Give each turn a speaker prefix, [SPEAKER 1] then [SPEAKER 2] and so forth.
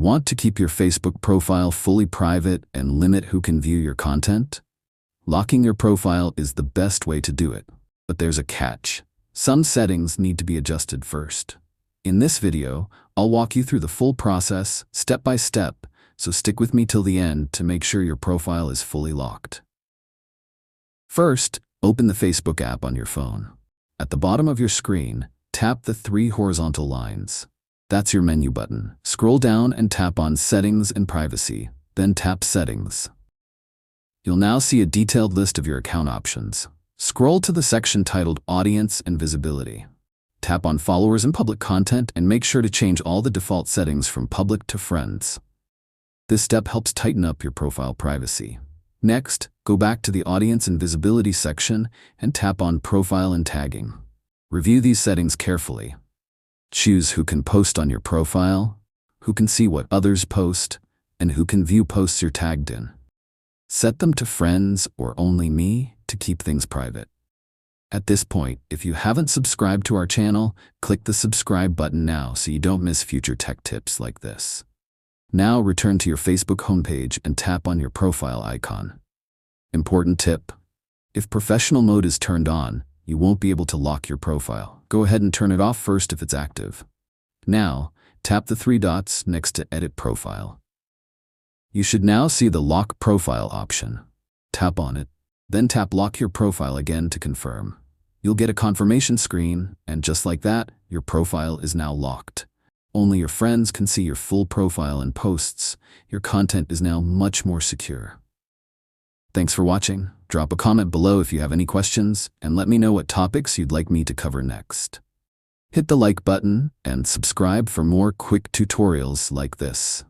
[SPEAKER 1] Want to keep your Facebook profile fully private and limit who can view your content? Locking your profile is the best way to do it, but there's a catch. Some settings need to be adjusted first. In this video, I'll walk you through the full process, step by step, so stick with me till the end to make sure your profile is fully locked. First, open the Facebook app on your phone. At the bottom of your screen, tap the three horizontal lines. That's your menu button. Scroll down and tap on Settings and Privacy, then tap Settings. You'll now see a detailed list of your account options. Scroll to the section titled Audience and Visibility. Tap on Followers and Public Content and make sure to change all the default settings from public to friends. This step helps tighten up your profile privacy. Next, go back to the Audience and Visibility section and tap on Profile and Tagging. Review these settings carefully. Choose who can post on your profile, who can see what others post, and who can view posts you're tagged in. Set them to friends or only me to keep things private. At this point, if you haven't subscribed to our channel, click the subscribe button now so you don't miss future tech tips like this. Now return to your Facebook homepage and tap on your profile icon. Important tip: if professional mode is turned on, you won't be able to lock your profile. Go ahead and turn it off first if it's active. Now, tap the three dots next to Edit Profile. You should now see the Lock Profile option. Tap on it, then tap Lock Your Profile again to confirm. You'll get a confirmation screen, and just like that, your profile is now locked. Only your friends can see your full profile and posts. Your content is now much more secure. Thanks for watching. Drop a comment below if you have any questions, and let me know what topics you'd like me to cover next. Hit the like button and subscribe for more quick tutorials like this.